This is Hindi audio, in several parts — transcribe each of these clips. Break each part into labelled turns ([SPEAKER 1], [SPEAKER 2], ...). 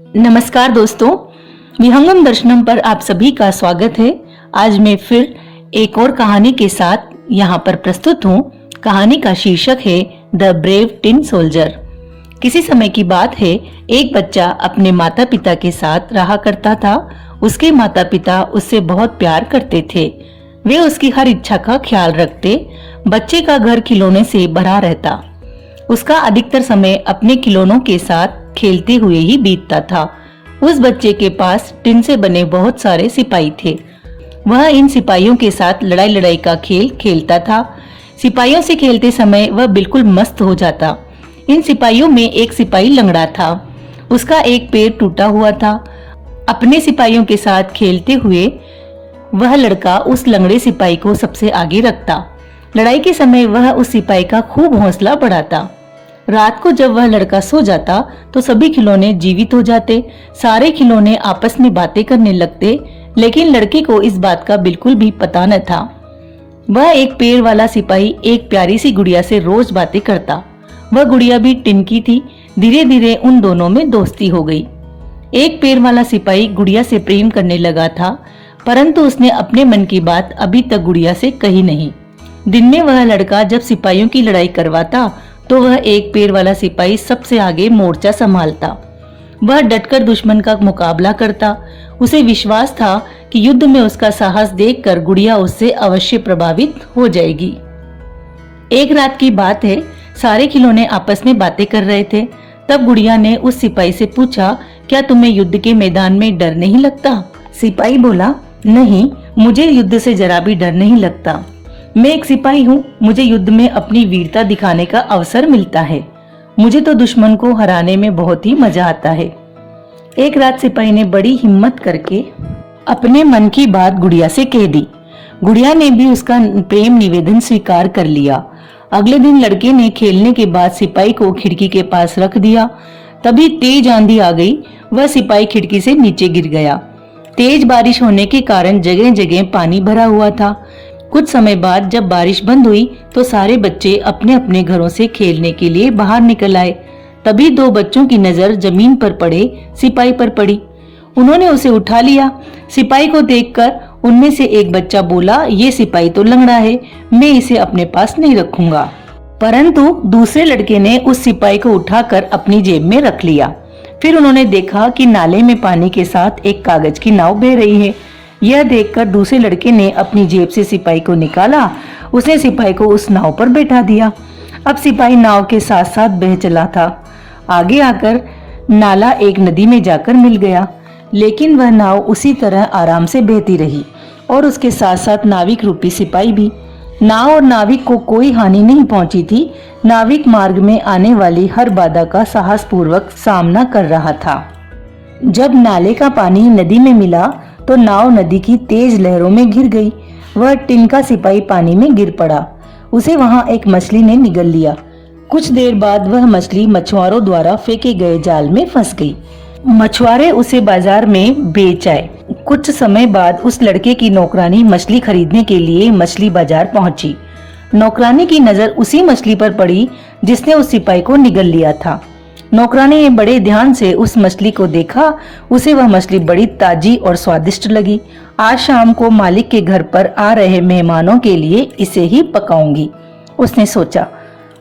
[SPEAKER 1] नमस्कार दोस्तों, विहंगम दर्शनम पर आप सभी का स्वागत है। आज मैं फिर एक और कहानी के साथ यहाँ पर प्रस्तुत हूँ। कहानी का शीर्षक है द ब्रेव टिन सोल्जर। किसी समय की बात है, एक बच्चा अपने माता पिता के साथ रहा करता था। उसके माता पिता उससे बहुत प्यार करते थे। वे उसकी हर इच्छा का ख्याल रखते। बच्चे का घर खिलौने से भरा रहता। उसका अधिकतर समय अपने खिलौनों के साथ खेलते हुए ही बीतता था। उस बच्चे के पास टिन से बने बहुत सारे सिपाही थे। वह इन सिपाहियों के साथ लड़ाई का खेल खेलता था। सिपाहियों से खेलते समय वह बिल्कुल मस्त हो जाता। इन सिपाहियों में एक सिपाही लंगड़ा था। उसका एक पैर टूटा हुआ था। अपने सिपाहियों के साथ खेलते हुए वह लड़का उस लंगड़े सिपाही को सबसे आगे रखता। लड़ाई के समय वह उस सिपाही का खूब हौसला बढ़ाता। रात को जब वह लड़का सो जाता तो सभी खिलौने जीवित हो जाते। सारे खिलौने आपस में बातें करने लगते, लेकिन लड़के को इस बात का बिल्कुल भी पता न था। वह एक पैर वाला सिपाही एक प्यारी सी गुड़िया से रोज बातें करता। वह गुड़िया भी टिन की थी। धीरे धीरे उन दोनों में दोस्ती हो गई। एक पैर वाला सिपाही गुड़िया से प्रेम करने लगा था, परंतु उसने अपने मन की बात अभी तक गुड़िया से कही नहीं। दिन में वह लड़का जब सिपाहियों की लड़ाई करवाता तो वह एक पैर वाला सिपाही सबसे आगे मोर्चा संभालता। वह डटकर दुश्मन का मुकाबला करता। उसे विश्वास था कि युद्ध में उसका साहस देखकर गुड़िया उससे अवश्य प्रभावित हो जाएगी। एक रात की बात है, सारे खिलौने आपस में बातें कर रहे थे। तब गुड़िया ने उस सिपाही से पूछा, क्या तुम्हें युद्ध के मैदान में डर नहीं लगता? सिपाही बोला, नहीं, मुझे युद्ध से जरा भी डर नहीं लगता। मैं एक सिपाही हूँ। मुझे युद्ध में अपनी वीरता दिखाने का अवसर मिलता है। मुझे तो दुश्मन को हराने में बहुत ही मजा आता है। एक रात सिपाही ने बड़ी हिम्मत करके अपने मन की बात गुड़िया से कह दी। गुड़िया ने भी उसका प्रेम निवेदन स्वीकार कर लिया। अगले दिन लड़के ने खेलने के बाद सिपाही को खिड़की के पास रख दिया। तभी तेज आंधी आ गई। वह सिपाही खिड़की से नीचे गिर गया। तेज बारिश होने के कारण जगह जगह पानी भरा हुआ था। कुछ समय बाद जब बारिश बंद हुई तो सारे बच्चे अपने अपने घरों से खेलने के लिए बाहर निकल आए। तभी दो बच्चों की नजर जमीन पर पड़े सिपाही पर पड़ी। उन्होंने उसे उठा लिया। सिपाही को देखकर उनमें से एक बच्चा बोला, ये सिपाही तो लंगड़ा है, मैं इसे अपने पास नहीं रखूंगा। परंतु दूसरे लड़के ने उस सिपाही को उठाकर अपनी जेब में रख लिया। फिर उन्होंने देखा कि नाले में पानी के साथ एक कागज की नाव बह रही है। यह देखकर दूसरे लड़के ने अपनी जेब से सिपाही को निकाला। उसने सिपाही को उस नाव पर बैठा दिया। अब सिपाही नाव के साथ साथ बह चला था। आगे आकर नाला एक नदी में जाकर मिल गया, लेकिन वह नाव उसी तरह आराम से बहती रही और उसके साथ साथ नाविक रूपी सिपाही भी। नाव और नाविक को कोई हानि नहीं पहुंची थी। नाविक मार्ग में आने वाली हर बाधा का साहसपूर्वक सामना कर रहा था। जब नाले का पानी नदी में मिला तो नाव नदी की तेज लहरों में घिर गई। वह टिन का सिपाही पानी में गिर पड़ा। उसे वहां एक मछली ने निगल लिया। कुछ देर बाद वह मछली मछुआरों द्वारा फेंके गए जाल में फंस गई। मछुआरे उसे बाजार में बेच आए। कुछ समय बाद उस लड़के की नौकरानी मछली खरीदने के लिए मछली बाजार पहुंची। नौकरानी की नजर उसी मछली पर पड़ी जिसने उस सिपाही को निगल लिया था। नौकरानी ने बड़े ध्यान से उस मछली को देखा। उसे वह मछली बड़ी ताजी और स्वादिष्ट लगी। आज शाम को मालिक के घर पर आ रहे मेहमानों के लिए इसे ही पकाऊंगी, उसने सोचा।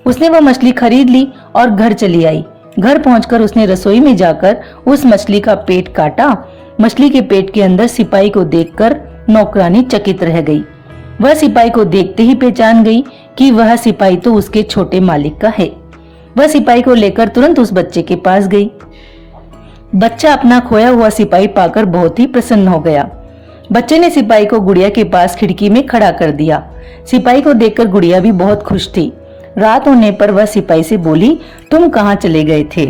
[SPEAKER 1] उसने वह मछली खरीद ली और घर चली आई। घर पहुंचकर उसने रसोई में जाकर उस मछली का पेट काटा। मछली के पेट के अंदर सिपाही को देखकर नौकरानी चकित रह गई। वह सिपाही को देखते ही पहचान गई कि वह सिपाही तो उसके छोटे मालिक का है। वह सिपाही को लेकर तुरंत उस बच्चे के पास गई। बच्चा अपना खोया हुआ सिपाही पाकर बहुत ही प्रसन्न हो गया। बच्चे ने सिपाही को गुड़िया के पास खिड़की में खड़ा कर दिया। सिपाही को देखकर गुड़िया भी बहुत खुश थी। रात होने पर वह सिपाही से बोली, तुम कहाँ चले गए थे?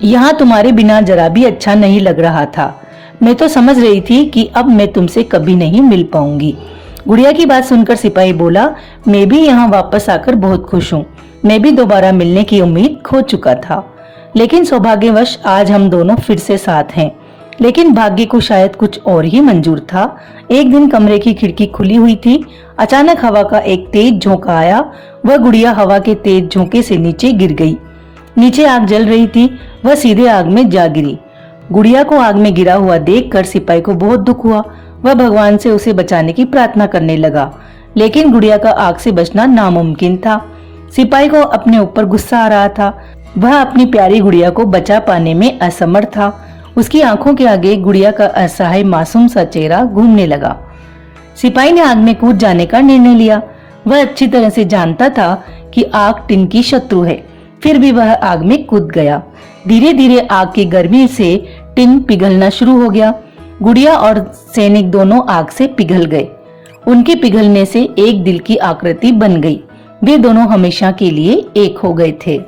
[SPEAKER 1] यहाँ तुम्हारे बिना जरा भी अच्छा नहीं लग रहा था। मैं तो समझ रही थी कि अब मैं तुमसे कभी नहीं मिल पाऊंगी। गुड़िया की बात सुनकर सिपाही बोला, मैं भी यहाँ वापस आकर बहुत खुश हूँ। मैं भी दोबारा मिलने की उम्मीद खो चुका था, लेकिन सौभाग्यवश आज हम दोनों फिर से साथ हैं। लेकिन भाग्य को शायद कुछ और ही मंजूर था। एक दिन कमरे की खिड़की खुली हुई थी। अचानक हवा का एक तेज झोंका आया। वह गुड़िया हवा के तेज झोंके से नीचे गिर गई। नीचे आग जल रही थी। वह सीधे आग में जा गिरी। गुड़िया को आग में गिरा हुआ देखकर सिपाही को बहुत दुख हुआ। वह भगवान से उसे बचाने की प्रार्थना करने लगा, लेकिन गुड़िया का आग से बचना नामुमकिन था। सिपाही को अपने ऊपर गुस्सा आ रहा था। वह अपनी प्यारी गुड़िया को बचा पाने में असमर्थ था। उसकी आंखों के आगे गुड़िया का असहाय मासूम सा चेहरा घूमने लगा। सिपाही ने आग में कूद जाने का निर्णय लिया। वह अच्छी तरह से जानता था कि आग टिन की शत्रु है, फिर भी वह आग में कूद गया। धीरे धीरे आग की गर्मी से टिन पिघलना शुरू हो गया। गुड़िया और सैनिक दोनों आग से पिघल गए। उनके पिघलने से एक दिल की आकृति बन गई। वे दोनों हमेशा के लिए एक हो गए थे।